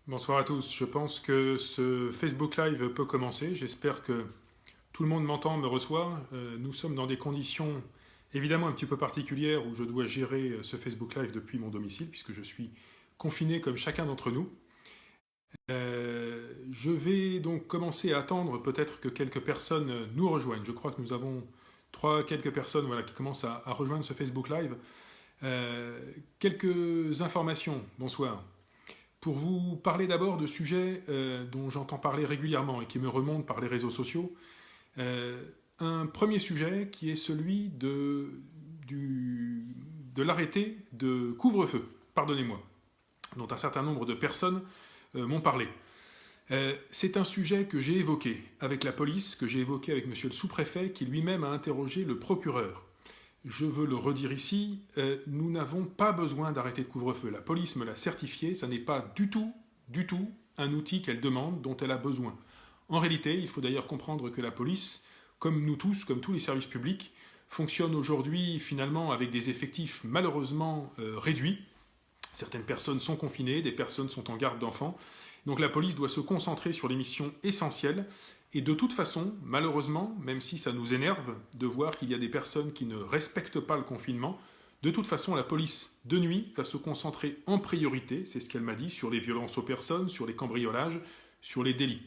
Bonsoir à tous. Je pense que ce Facebook Live peut commencer. J'espère que tout le monde m'entend, me reçoit. Nous sommes dans des conditions évidemment un petit peu particulières où je dois gérer ce Facebook Live depuis mon domicile puisque je suis confiné comme chacun d'entre nous. Je vais donc commencer à attendre peut-être que quelques personnes nous rejoignent. Je crois que nous avons quelques personnes qui commencent à rejoindre ce Facebook Live. Quelques informations. Bonsoir. Pour vous parler d'abord de sujets dont j'entends parler régulièrement et qui me remontent par les réseaux sociaux. Un premier sujet qui est celui de l'arrêté de couvre-feu, pardonnez-moi, dont un certain nombre de personnes m'ont parlé. C'est un sujet que j'ai évoqué avec la police, que j'ai évoqué avec monsieur le sous-préfet, qui lui-même a interrogé le procureur. Je veux le redire ici, nous n'avons pas besoin d'arrêter de couvre-feu. La police me l'a certifié, ça n'est pas du tout un outil qu'elle demande, dont elle a besoin. En réalité, il faut d'ailleurs comprendre que la police, comme nous tous, comme tous les services publics, fonctionne aujourd'hui finalement avec des effectifs malheureusement réduits. Certaines personnes sont confinées, des personnes sont en garde d'enfants. Donc la police doit se concentrer sur les missions essentielles. Et de toute façon, malheureusement, même si ça nous énerve de voir qu'il y a des personnes qui ne respectent pas le confinement, de toute façon, la police, de nuit, va se concentrer en priorité, c'est ce qu'elle m'a dit, sur les violences aux personnes, sur les cambriolages, sur les délits.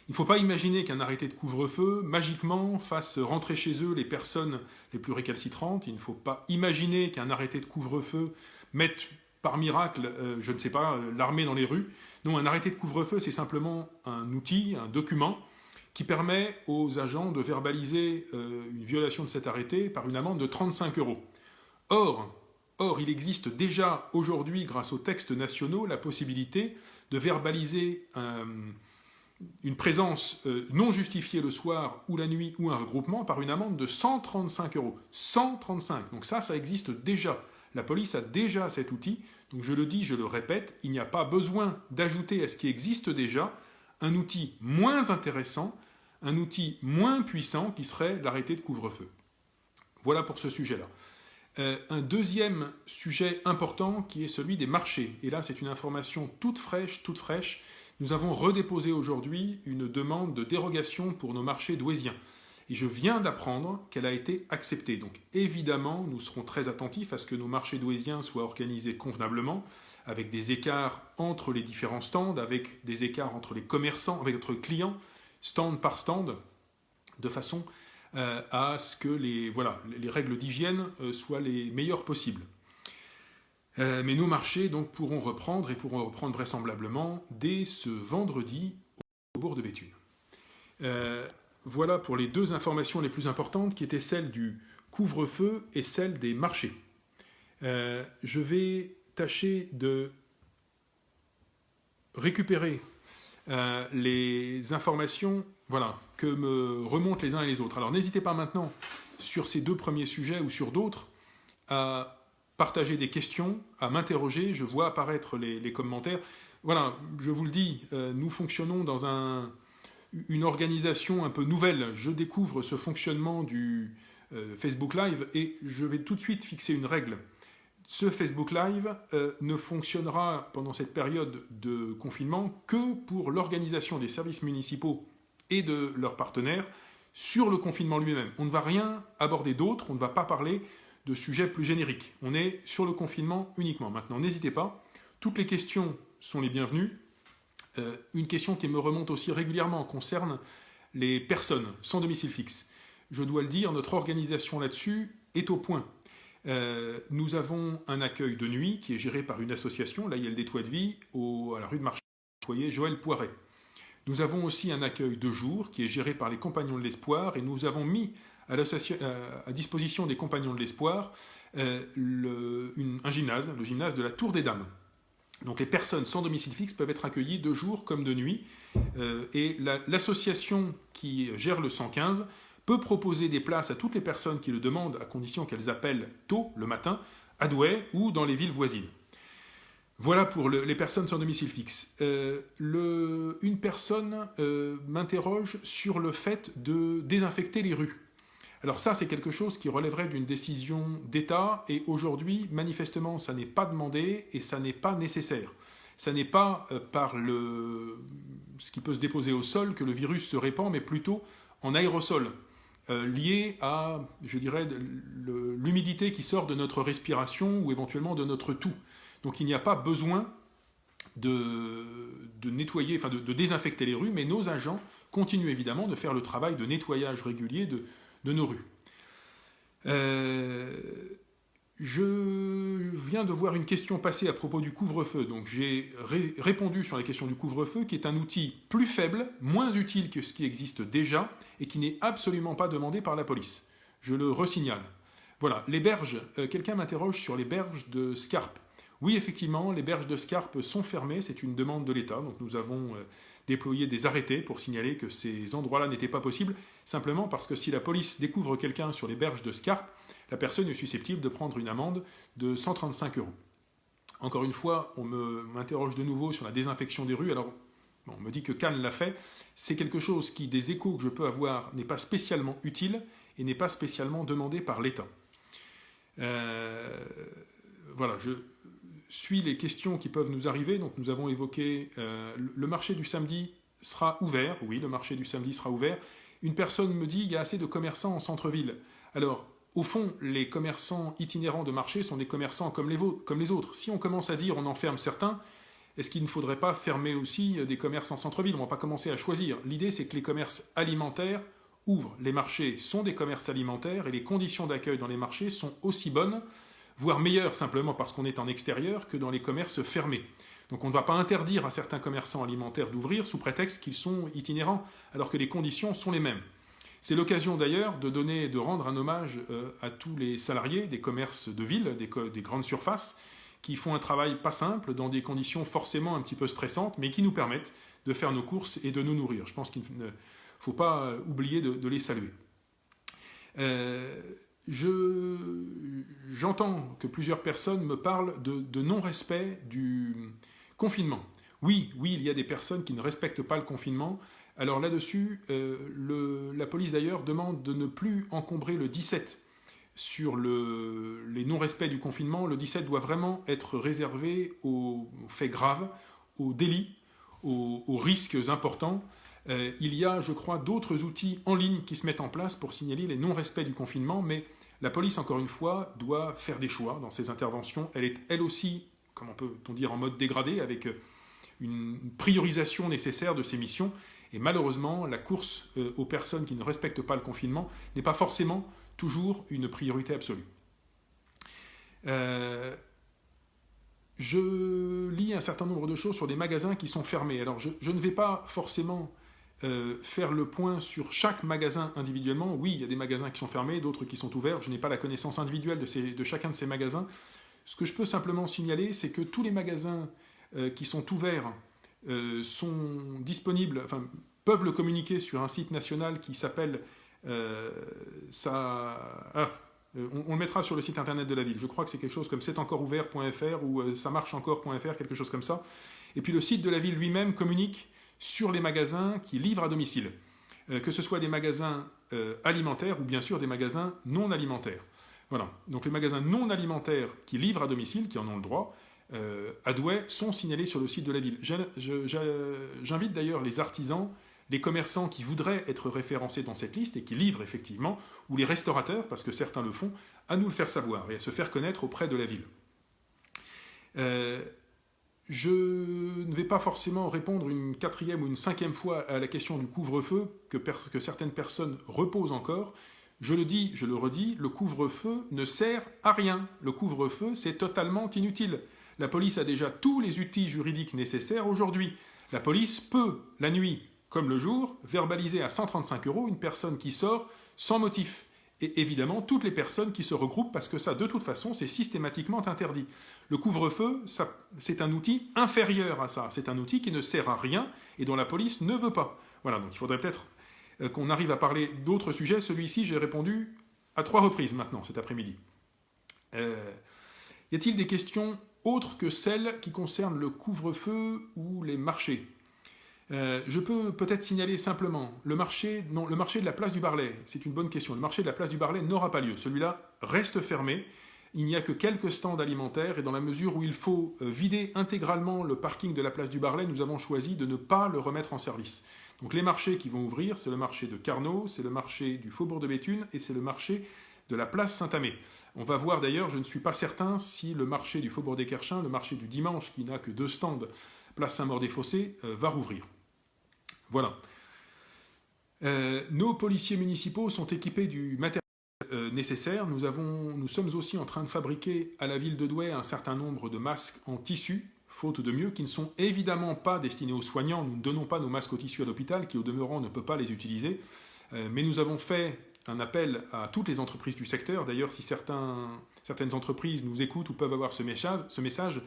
Il ne faut pas imaginer qu'un arrêté de couvre-feu, magiquement, fasse rentrer chez eux les personnes les plus récalcitrantes. Il ne faut pas imaginer qu'un arrêté de couvre-feu mette, par miracle, je ne sais pas, l'armée dans les rues. Non, un arrêté de couvre-feu, c'est simplement un outil, un document, qui permet aux agents de verbaliser une violation de cet arrêté par une amende de 35 €. Or, il existe déjà aujourd'hui, grâce aux textes nationaux, la possibilité de verbaliser une présence non justifiée le soir ou la nuit ou un regroupement par une amende de 135 €. 135. Donc ça existe déjà. La police a déjà cet outil. Donc je le dis, je le répète, il n'y a pas besoin d'ajouter à ce qui existe déjà un outil moins intéressant, un outil moins puissant qui serait l'arrêté de couvre-feu. Voilà pour ce sujet-là. Un deuxième sujet important qui est celui des marchés. Et là, c'est une information toute fraîche. Nous avons redéposé aujourd'hui une demande de dérogation pour nos marchés douaisiens. Et je viens d'apprendre qu'elle a été acceptée. Donc évidemment, nous serons très attentifs à ce que nos marchés douaisiens soient organisés convenablement, avec des écarts entre les différents stands, avec des écarts entre les commerçants, avec notre client, stand par stand, de façon à ce que les règles d'hygiène soient les meilleures possibles. Mais nos marchés donc, pourront reprendre vraisemblablement dès ce vendredi au bourg de Béthune. Voilà pour les deux informations les plus importantes qui étaient celles du couvre-feu et celles des marchés. Je vais tâcher de récupérer les informations que me remontent les uns et les autres. Alors n'hésitez pas maintenant sur ces deux premiers sujets ou sur d'autres à partager des questions, à m'interroger. Je vois apparaître les commentaires. Voilà, je vous le dis, nous fonctionnons dans une organisation un peu nouvelle. Je découvre ce fonctionnement du Facebook Live et je vais tout de suite fixer une règle. Ce Facebook Live ne fonctionnera pendant cette période de confinement que pour l'organisation des services municipaux et de leurs partenaires sur le confinement lui-même. On ne va rien aborder d'autre, on ne va pas parler de sujets plus génériques. On est sur le confinement uniquement. Maintenant, n'hésitez pas, toutes les questions sont les bienvenues. Une question qui me remonte aussi régulièrement concerne les personnes sans domicile fixe. Je dois le dire, notre organisation là-dessus est au point. Nous avons un accueil de nuit qui est géré par une association, l'Aïel des Toits de Vie, à la rue de Marché, Joël Poiret. Nous avons aussi un accueil de jour qui est géré par les Compagnons de l'Espoir et nous avons mis à disposition des Compagnons de l'Espoir un gymnase, le gymnase de la Tour des Dames. Donc les personnes sans domicile fixe peuvent être accueillies de jour comme de nuit et l'association qui gère le 115 peut proposer des places à toutes les personnes qui le demandent à condition qu'elles appellent tôt le matin à Douai ou dans les villes voisines. Voilà pour les personnes sans domicile fixe. Une personne m'interroge sur le fait de désinfecter les rues. Alors ça, c'est quelque chose qui relèverait d'une décision d'État et aujourd'hui, manifestement, ça n'est pas demandé et ça n'est pas nécessaire. Ça n'est pas par ce qui peut se déposer au sol que le virus se répand, mais plutôt en aérosol, lié à, je dirais, l'humidité qui sort de notre respiration ou éventuellement de notre toux. Donc il n'y a pas besoin de nettoyer, enfin de désinfecter les rues, mais nos agents continuent évidemment de faire le travail de nettoyage régulier de nos rues. Je viens de voir une question passer à propos du couvre-feu, donc j'ai répondu sur la question du couvre-feu, qui est un outil plus faible, moins utile que ce qui existe déjà, et qui n'est absolument pas demandé par la police. Je le resignale. Voilà, les berges, quelqu'un m'interroge sur les berges de Scarpe. Oui, effectivement, les berges de Scarpe sont fermées, c'est une demande de l'État, donc nous avons déployé des arrêtés pour signaler que ces endroits-là n'étaient pas possibles, simplement parce que si la police découvre quelqu'un sur les berges de Scarpe, la personne est susceptible de prendre une amende de 135 €. Encore une fois, on m'interroge de nouveau sur la désinfection des rues. Alors, on me dit que Cannes l'a fait. C'est quelque chose qui, des échos que je peux avoir, n'est pas spécialement utile et n'est pas spécialement demandé par l'État. Voilà, je suis les questions qui peuvent nous arriver. Donc, nous avons évoqué le marché du samedi sera ouvert. Oui, le marché du samedi sera ouvert. Une personne me dit il y a assez de commerçants en centre-ville. Alors, au fond, les commerçants itinérants de marché sont des commerçants comme les autres. Si on commence à dire on en ferme certains, est-ce qu'il ne faudrait pas fermer aussi des commerces en centre-ville? On ne va pas commencer à choisir. L'idée, c'est que les commerces alimentaires ouvrent. Les marchés sont des commerces alimentaires et les conditions d'accueil dans les marchés sont aussi bonnes, voire meilleures simplement parce qu'on est en extérieur, que dans les commerces fermés. Donc on ne va pas interdire à certains commerçants alimentaires d'ouvrir sous prétexte qu'ils sont itinérants, alors que les conditions sont les mêmes. C'est l'occasion d'ailleurs de rendre un hommage à tous les salariés des commerces de ville, des grandes surfaces, qui font un travail pas simple, dans des conditions forcément un petit peu stressantes, mais qui nous permettent de faire nos courses et de nous nourrir. Je pense qu'il ne faut pas oublier de les saluer. J'entends que plusieurs personnes me parlent de non-respect du confinement. Oui, il y a des personnes qui ne respectent pas le confinement. Alors là-dessus, la police d'ailleurs demande de ne plus encombrer le 17 sur les non-respects du confinement. Le 17 doit vraiment être réservé aux faits graves, aux délits, aux risques importants. Il y a, je crois, d'autres outils en ligne qui se mettent en place pour signaler les non-respects du confinement, mais la police, encore une fois, doit faire des choix dans ses interventions. Elle est, elle aussi, comment peut-on dire, en mode dégradé, avec une priorisation nécessaire de ses missions. Et malheureusement, la course aux personnes qui ne respectent pas le confinement n'est pas forcément toujours une priorité absolue. Je lis un certain nombre de choses sur des magasins qui sont fermés. Alors je ne vais pas forcément faire le point sur chaque magasin individuellement. Oui, il y a des magasins qui sont fermés, d'autres qui sont ouverts. Je n'ai pas la connaissance individuelle de chacun de ces magasins. Ce que je peux simplement signaler, c'est que tous les magasins qui sont ouverts sont disponibles, enfin, peuvent le communiquer sur un site national qui s'appelle on le mettra sur le site internet de la ville. Je crois que c'est quelque chose comme c'estencoreouvert.fr ou ça-marche-encore.fr, quelque chose comme ça. Et puis le site de la ville lui-même communique sur les magasins qui livrent à domicile, que ce soit des magasins alimentaires ou bien sûr des magasins non alimentaires. Voilà. Donc les magasins non alimentaires qui livrent à domicile, qui en ont le droit, à Douai, sont signalés sur le site de la ville. J'invite d'ailleurs les artisans, les commerçants qui voudraient être référencés dans cette liste et qui livrent effectivement, ou les restaurateurs, parce que certains le font, à nous le faire savoir et à se faire connaître auprès de la ville. Je ne vais pas forcément répondre une quatrième ou une cinquième fois à la question du couvre-feu que certaines personnes reposent encore. Je le dis, je le redis, le couvre-feu ne sert à rien. Le couvre-feu, c'est totalement inutile. La police a déjà tous les outils juridiques nécessaires aujourd'hui. La police peut, la nuit comme le jour, verbaliser à 135 € une personne qui sort sans motif. Et évidemment, toutes les personnes qui se regroupent, parce que ça, de toute façon, c'est systématiquement interdit. Le couvre-feu, c'est un outil inférieur à ça. C'est un outil qui ne sert à rien et dont la police ne veut pas. Voilà, donc il faudrait peut-être qu'on arrive à parler d'autres sujets. Celui-ci, j'ai répondu à 3 reprises maintenant, cet après-midi. Y a-t-il des questions autres que celles qui concernent le couvre-feu ou les marchés ? Je peux peut-être signaler simplement le marché de la place du Barlet. C'est une bonne question. Le marché de la place du Barlet n'aura pas lieu. Celui-là reste fermé. Il n'y a que quelques stands alimentaires et dans la mesure où il faut vider intégralement le parking de la place du Barlet, nous avons choisi de ne pas le remettre en service. Donc les marchés qui vont ouvrir, c'est le marché de Carnot, c'est le marché du Faubourg de Béthune et c'est le marché de la place Saint-Amé. On va voir d'ailleurs, je ne suis pas certain si le marché du Faubourg des Querchins, le marché du dimanche qui n'a que 2 stands, place Saint-Maur-des-Fossés, va rouvrir. Voilà. Nos policiers municipaux sont équipés du matériel nécessaire. Nous sommes aussi en train de fabriquer à la ville de Douai un certain nombre de masques en tissu, faute de mieux, qui ne sont évidemment pas destinés aux soignants. Nous ne donnons pas nos masques au tissu à l'hôpital, qui au demeurant ne peut pas les utiliser. Mais nous avons fait un appel à toutes les entreprises du secteur. D'ailleurs, si certaines entreprises nous écoutent ou peuvent avoir ce message,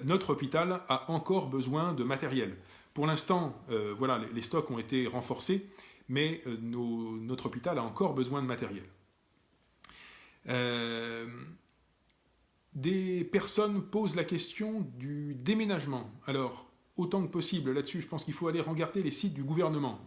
notre hôpital a encore besoin de matériel. Pour l'instant, voilà, les stocks ont été renforcés, mais notre hôpital a encore besoin de matériel. Des personnes posent la question du déménagement. Alors, autant que possible, là-dessus, je pense qu'il faut aller regarder les sites du gouvernement.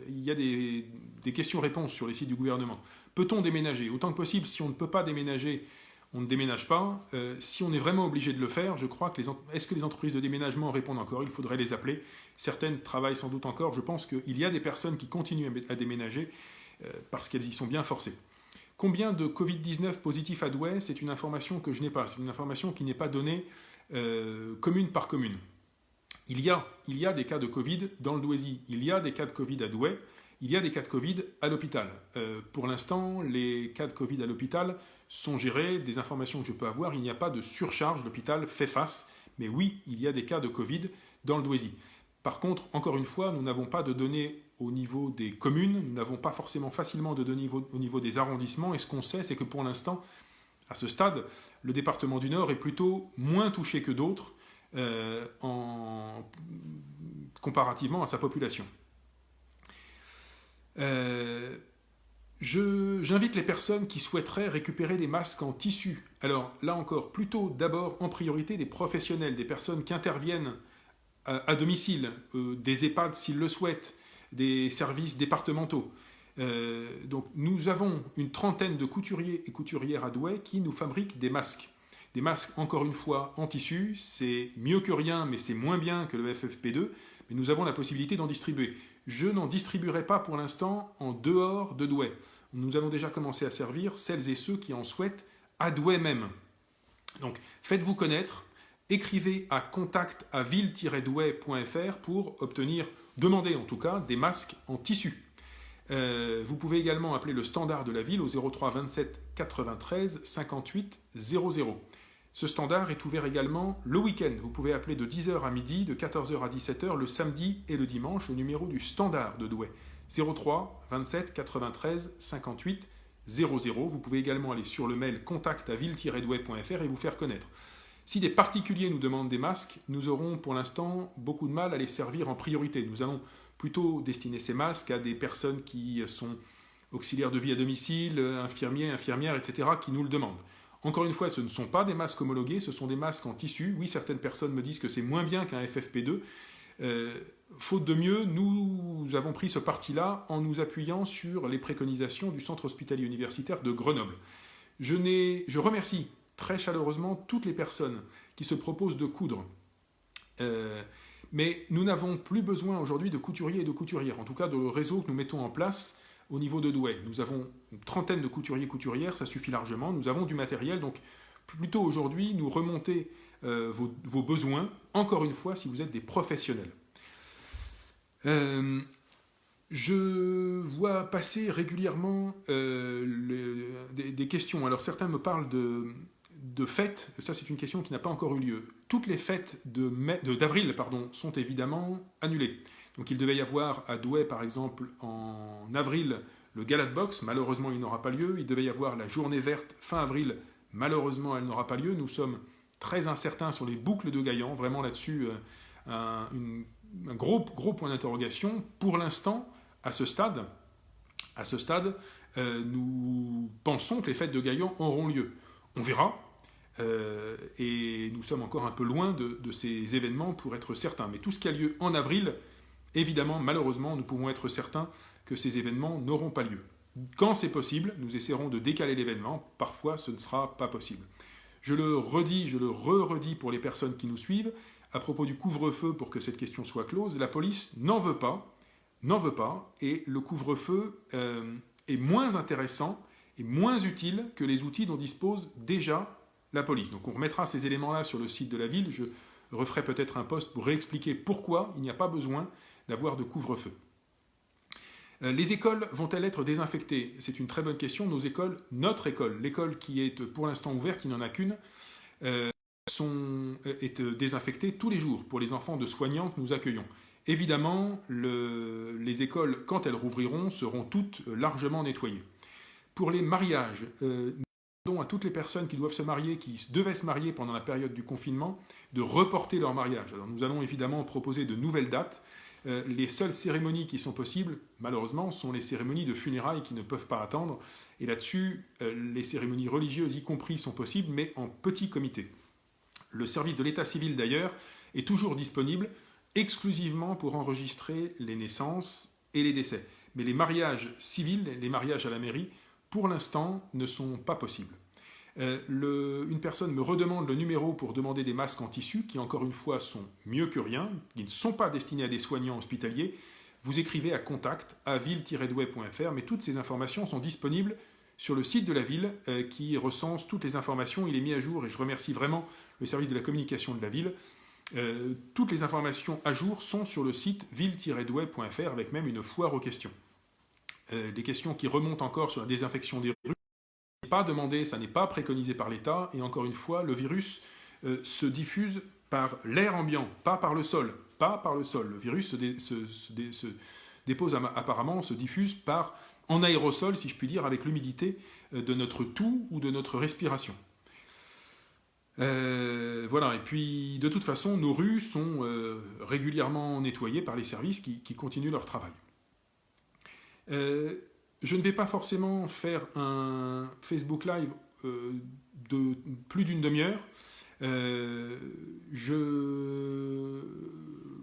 Il y a des questions-réponses sur les sites du gouvernement. Peut-on déménager? Autant que possible, si on ne peut pas déménager, on ne déménage pas. Si on est vraiment obligé de le faire, je crois que est-ce que les entreprises de déménagement répondent encore? Il faudrait les appeler. Certaines travaillent sans doute encore. Je pense qu'il y a des personnes qui continuent à déménager parce qu'elles y sont bien forcées. Combien de Covid-19 positifs à Douai? C'est une information que je n'ai pas. C'est une information qui n'est pas donnée commune par commune. Il y a des cas de Covid dans le Douaisis. Il y a des cas de Covid à Douai. Il y a des cas de Covid à l'hôpital. Pour l'instant, les cas de Covid à l'hôpital sont gérés. Des informations que je peux avoir, il n'y a pas de surcharge. L'hôpital fait face. Mais oui, il y a des cas de Covid dans le Douaisis. Par contre, encore une fois, nous n'avons pas de données au niveau des communes, nous n'avons pas forcément facilement de données au niveau des arrondissements, et ce qu'on sait, c'est que pour l'instant, à ce stade, le département du Nord est plutôt moins touché que d'autres comparativement à sa population. J'invite les personnes qui souhaiteraient récupérer des masques en tissu. Alors là encore, plutôt d'abord en priorité des professionnels, des personnes qui interviennent à domicile, des EHPAD s'ils le souhaitent, des services départementaux. Donc nous avons une trentaine de couturiers et couturières à Douai qui nous fabriquent des masques. Des masques, encore une fois, en tissu, c'est mieux que rien, mais c'est moins bien que le FFP2, mais nous avons la possibilité d'en distribuer. Je n'en distribuerai pas pour l'instant en dehors de Douai. Nous allons déjà commencer à servir celles et ceux qui en souhaitent à Douai même. Donc faites-vous connaître, écrivez à contact@ville-douai.fr pour demander en tout cas des masques en tissu. Vous pouvez également appeler le standard de la ville au 03 27 93 58 00. Ce standard est ouvert également le week-end. Vous pouvez appeler de 10h à midi, de 14h à 17h le samedi et le dimanche au numéro du standard de Douai. 03 27 93 58 00. Vous pouvez également aller sur le mail contact@ville-douai.fr et vous faire connaître. Si des particuliers nous demandent des masques, nous aurons pour l'instant beaucoup de mal à les servir en priorité. Nous allons plutôt destiner ces masques à des personnes qui sont auxiliaires de vie à domicile, infirmiers, infirmières, etc., qui nous le demandent. Encore une fois, ce ne sont pas des masques homologués, ce sont des masques en tissu. Oui, certaines personnes me disent que c'est moins bien qu'un FFP2. Faute de mieux, nous avons pris ce parti-là en nous appuyant sur les préconisations du Centre hospitalier universitaire de Grenoble. Je remercie très chaleureusement toutes les personnes qui se proposent de coudre. Mais nous n'avons plus besoin aujourd'hui de couturiers et de couturières, en tout cas de le réseau que nous mettons en place au niveau de Douai. Nous avons une trentaine de couturiers et couturières, ça suffit largement. Nous avons du matériel, donc plutôt aujourd'hui nous remonter vos besoins, encore une fois, si vous êtes des professionnels. Je vois passer régulièrement des questions. Alors certains me parlent de fêtes, ça c'est une question qui n'a pas encore eu lieu. Toutes les fêtes d'avril sont évidemment annulées. Donc il devait y avoir à Douai par exemple en avril le gala de boxe, malheureusement il n'aura pas lieu. Il devait y avoir la journée verte fin avril, malheureusement elle n'aura pas lieu. Nous sommes très incertains sur les boucles de Gaillan, vraiment là-dessus un gros point d'interrogation. Pour l'instant, à ce stade, nous pensons que les fêtes de Gaillan auront lieu. On verra. Et nous sommes encore un peu loin de ces événements pour être certains. Mais tout ce qui a lieu en avril, évidemment, malheureusement, nous pouvons être certains que ces événements n'auront pas lieu. Quand c'est possible, nous essaierons de décaler l'événement. Parfois, ce ne sera pas possible. Je le redis, je le redis pour les personnes qui nous suivent, à propos du couvre-feu, pour que cette question soit close, la police n'en veut pas, et le couvre-feu est moins intéressant et moins utile que les outils dont dispose déjà la police. Donc on remettra ces éléments-là sur le site de la ville. Je referai peut-être un post pour réexpliquer pourquoi il n'y a pas besoin d'avoir de couvre-feu. Les écoles vont-elles être désinfectées? C'est une très bonne question. Nos écoles, notre école, l'école qui est pour l'instant ouverte, il n'y en a qu'une, est désinfectée tous les jours pour les enfants de soignants que nous accueillons. Évidemment, les écoles, quand elles rouvriront, seront toutes largement nettoyées. Pour les mariages, nous demandons à toutes les personnes qui doivent se marier, qui devaient se marier pendant la période du confinement, de reporter leur mariage. Alors nous allons évidemment proposer de nouvelles dates. Les seules cérémonies qui sont possibles, malheureusement, sont les cérémonies de funérailles qui ne peuvent pas attendre. Et là-dessus, les cérémonies religieuses y compris sont possibles, mais en petit comité. Le service de l'état civil, d'ailleurs, est toujours disponible exclusivement pour enregistrer les naissances et les décès. Mais les mariages civils, les mariages à la mairie, pour l'instant, ne sont pas possibles. Une personne me redemande le numéro pour demander des masques en tissu, qui encore une fois sont mieux que rien, qui ne sont pas destinés à des soignants hospitaliers. Vous écrivez à contact@ville-douai.fr, mais toutes ces informations sont disponibles sur le site de la ville qui recense toutes les informations. Il est mis à jour et je remercie vraiment le service de la communication de la ville. Toutes les informations à jour sont sur le site ville-douai.fr avec même une foire aux questions. Des questions qui remontent encore sur la désinfection des rues. Pas demandé, ça n'est pas préconisé par l'État, et encore une fois, le virus se diffuse par l'air ambiant, pas par le sol. Le virus se dépose apparemment, se diffuse en aérosol, si je puis dire, avec l'humidité de notre toux ou de notre respiration. Voilà, et puis de toute façon, nos rues sont régulièrement nettoyées par les services qui continuent leur travail. Je ne vais pas forcément faire un Facebook Live de plus d'une demi-heure.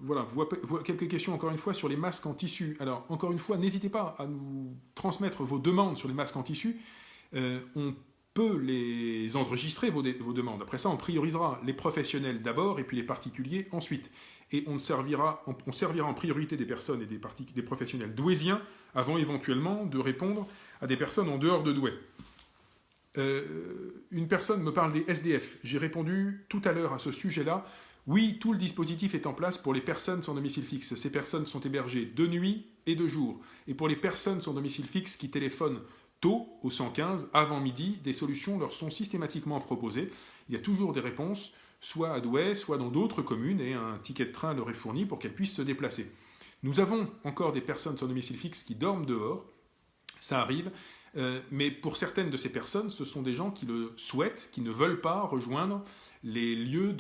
Voilà, vois quelques questions encore une fois sur les masques en tissu. Alors, encore une fois, n'hésitez pas à nous transmettre vos demandes sur les masques en tissu. On peut les enregistrer, vos demandes. Après ça, on priorisera les professionnels d'abord et puis les particuliers ensuite. Et on servira en priorité des personnes et des professionnels douaisiens avant éventuellement de répondre à des personnes en dehors de Douai. Une personne me parle des SDF. J'ai répondu tout à l'heure à ce sujet-là. Oui, tout le dispositif est en place pour les personnes sans domicile fixe. Ces personnes sont hébergées de nuit et de jour. Et pour les personnes sans domicile fixe qui téléphonent tôt, au 115, avant midi, des solutions leur sont systématiquement proposées. Il y a toujours des réponses, soit à Douai, soit dans d'autres communes, et un ticket de train leur est fourni pour qu'elles puissent se déplacer. Nous avons encore des personnes sans domicile fixe qui dorment dehors, ça arrive, mais pour certaines de ces personnes, ce sont des gens qui le souhaitent, qui ne veulent pas rejoindre les lieux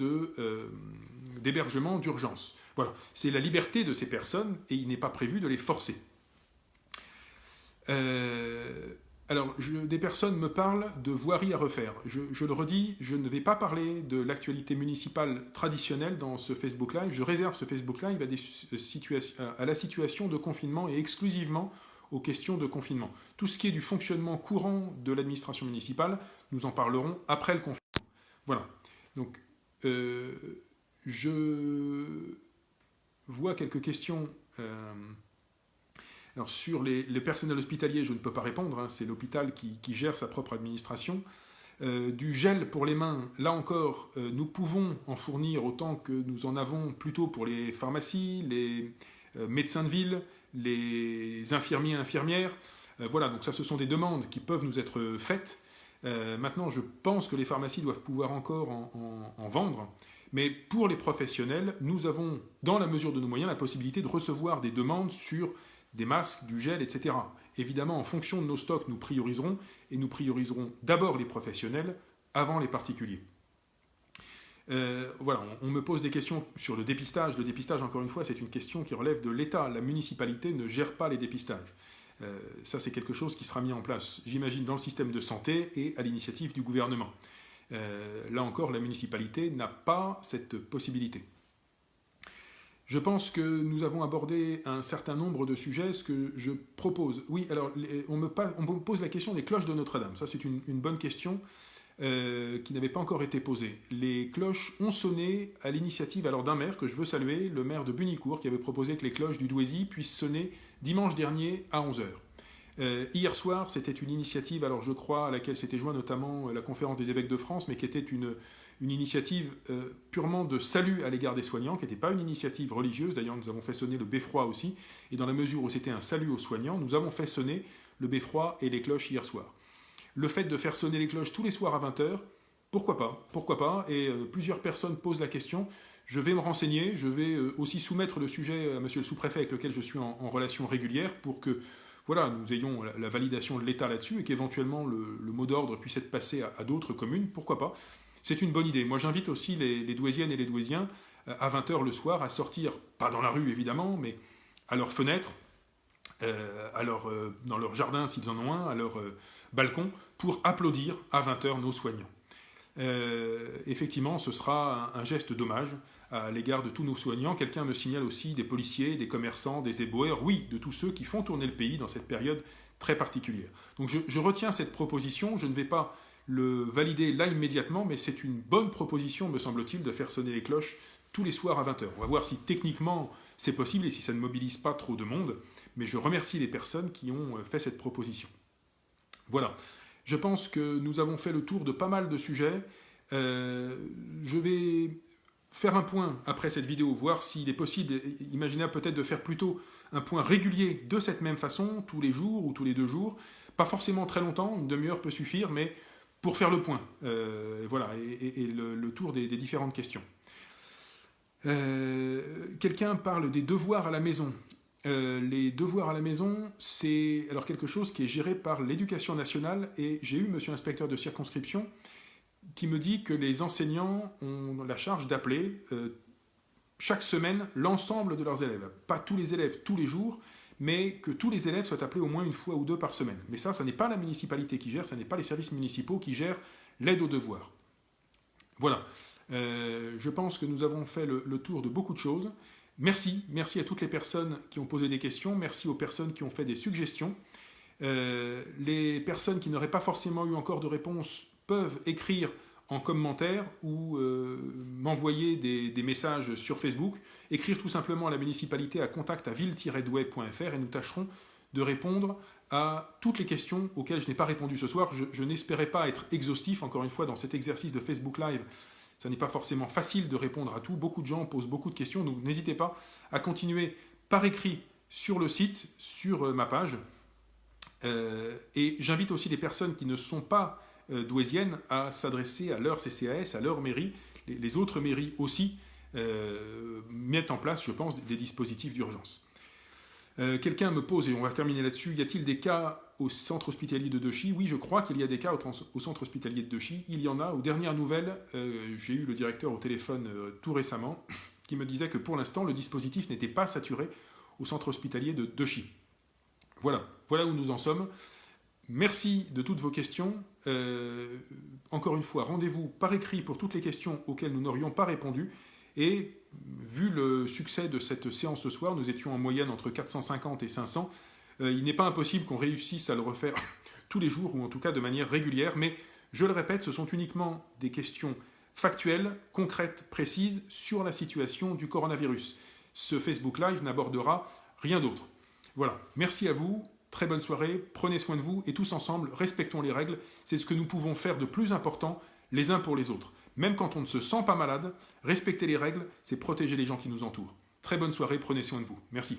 d'hébergement d'urgence. Voilà, c'est la liberté de ces personnes et il n'est pas prévu de les forcer. Alors, des personnes me parlent de voirie à refaire. Je le redis, je ne vais pas parler de l'actualité municipale traditionnelle dans ce Facebook Live. Je réserve ce Facebook Live à la situation de confinement et exclusivement aux questions de confinement. Tout ce qui est du fonctionnement courant de l'administration municipale, nous en parlerons après le confinement. Voilà. Donc, je vois quelques questions. Alors sur les personnels hospitaliers, je ne peux pas répondre, hein, c'est l'hôpital qui gère sa propre administration. Du gel pour les mains, là encore, nous pouvons en fournir autant que nous en avons plutôt pour les pharmacies, les médecins de ville, les infirmiers et infirmières. Voilà, donc ça ce sont des demandes qui peuvent nous être faites. Maintenant, je pense que les pharmacies doivent pouvoir encore en vendre. Mais pour les professionnels, nous avons, dans la mesure de nos moyens, la possibilité de recevoir des demandes sur des masques, du gel, etc. Évidemment, en fonction de nos stocks, nous prioriserons, et nous prioriserons d'abord les professionnels avant les particuliers. Voilà, on me pose des questions sur le dépistage. Le dépistage, encore une fois, c'est une question qui relève de l'État. La municipalité ne gère pas les dépistages. Ça, c'est quelque chose qui sera mis en place, j'imagine, dans le système de santé et à l'initiative du gouvernement. Là encore, la municipalité n'a pas cette possibilité. Je pense que nous avons abordé un certain nombre de sujets. Ce que je propose... Oui, alors, on me pose la question des cloches de Notre-Dame. Ça, c'est une bonne question qui n'avait pas encore été posée. Les cloches ont sonné à l'initiative alors d'un maire que je veux saluer, le maire de Bunicourt, qui avait proposé que les cloches du Douaisis puissent sonner dimanche dernier à 11 h. Hier soir, c'était une initiative, alors je crois, à laquelle s'était joint notamment la Conférence des évêques de France, mais qui était une initiative purement de salut à l'égard des soignants, qui n'était pas une initiative religieuse. D'ailleurs, nous avons fait sonner le beffroi aussi, et dans la mesure où c'était un salut aux soignants, nous avons fait sonner le beffroi et les cloches hier soir. Le fait de faire sonner les cloches tous les soirs à 20 h, pourquoi pas? Pourquoi pas? Et plusieurs personnes posent la question. Je vais me renseigner, je vais aussi soumettre le sujet à monsieur le sous-préfet avec lequel je suis en relation régulière pour que voilà, nous ayons la validation de l'État là-dessus et qu'éventuellement le mot d'ordre puisse être passé à d'autres communes, pourquoi pas. C'est une bonne idée. Moi, j'invite aussi les Douaisiennes et les Douaisiens à 20 h le soir à sortir, pas dans la rue évidemment, mais à leurs fenêtres, dans leur jardin s'ils en ont un, à leur balcon, pour applaudir à 20 h nos soignants. Effectivement, ce sera un geste d'hommage à l'égard de tous nos soignants. Quelqu'un me signale aussi des policiers, des commerçants, des éboueurs, oui, de tous ceux qui font tourner le pays dans cette période très particulière. Donc je retiens cette proposition, je ne vais pas le valider là immédiatement, mais c'est une bonne proposition, me semble-t-il, de faire sonner les cloches tous les soirs à 20 h. On va voir si techniquement c'est possible et si ça ne mobilise pas trop de monde, mais je remercie les personnes qui ont fait cette proposition. Voilà, je pense que nous avons fait le tour de pas mal de sujets. Je vais faire un point après cette vidéo, voir s'il est possible, imaginez peut-être de faire plutôt un point régulier de cette même façon, tous les jours ou tous les 2 jours. Pas forcément très longtemps, une demi-heure peut suffire, mais pour faire le point, voilà, et le tour des différentes questions. Quelqu'un parle des devoirs à la maison. Les devoirs à la maison, c'est alors quelque chose qui est géré par l'Éducation nationale, et j'ai eu monsieur l'inspecteur de circonscription qui me dit que les enseignants ont la charge d'appeler chaque semaine l'ensemble de leurs élèves. Pas tous les élèves tous les jours, mais que tous les élèves soient appelés au moins 1 fois ou 2 par semaine. Mais ça n'est pas la municipalité qui gère, ça n'est pas les services municipaux qui gèrent l'aide aux devoirs. Voilà, je pense que nous avons fait le tour de beaucoup de choses. Merci à toutes les personnes qui ont posé des questions, merci aux personnes qui ont fait des suggestions. Les personnes qui n'auraient pas forcément eu encore de réponse peuvent écrire en commentaire ou m'envoyer des messages sur Facebook, écrire tout simplement à la municipalité à contact@ville-douai.fr et nous tâcherons de répondre à toutes les questions auxquelles je n'ai pas répondu ce soir. Je n'espérais pas être exhaustif, encore une fois, dans cet exercice de Facebook Live. Ça n'est pas forcément facile de répondre à tout. Beaucoup de gens posent beaucoup de questions, donc n'hésitez pas à continuer par écrit sur le site, sur ma page. Et j'invite aussi les personnes qui ne sont pas douaisiennes à s'adresser à leur CCAS, à leur mairie. Les autres mairies aussi mettent en place, je pense, des dispositifs d'urgence. Quelqu'un me pose, et on va terminer là-dessus, y a-t-il des cas au centre hospitalier de Dechy? Oui, je crois qu'il y a des cas au centre hospitalier de Dechy. Il y en a. Aux dernières nouvelles, j'ai eu le directeur au téléphone tout récemment qui me disait que pour l'instant, le dispositif n'était pas saturé au centre hospitalier de Dechy. Voilà où nous en sommes. Merci de toutes vos questions. Encore une fois, rendez-vous par écrit pour toutes les questions auxquelles nous n'aurions pas répondu. Et vu le succès de cette séance ce soir, nous étions en moyenne entre 450 et 500. Il n'est pas impossible qu'on réussisse à le refaire tous les jours, ou en tout cas de manière régulière. Mais je le répète, ce sont uniquement des questions factuelles, concrètes, précises sur la situation du coronavirus. Ce Facebook Live n'abordera rien d'autre. Voilà, merci à vous. Très bonne soirée, prenez soin de vous et tous ensemble, respectons les règles. C'est ce que nous pouvons faire de plus important les uns pour les autres. Même quand on ne se sent pas malade, respecter les règles, c'est protéger les gens qui nous entourent. Très bonne soirée, prenez soin de vous. Merci.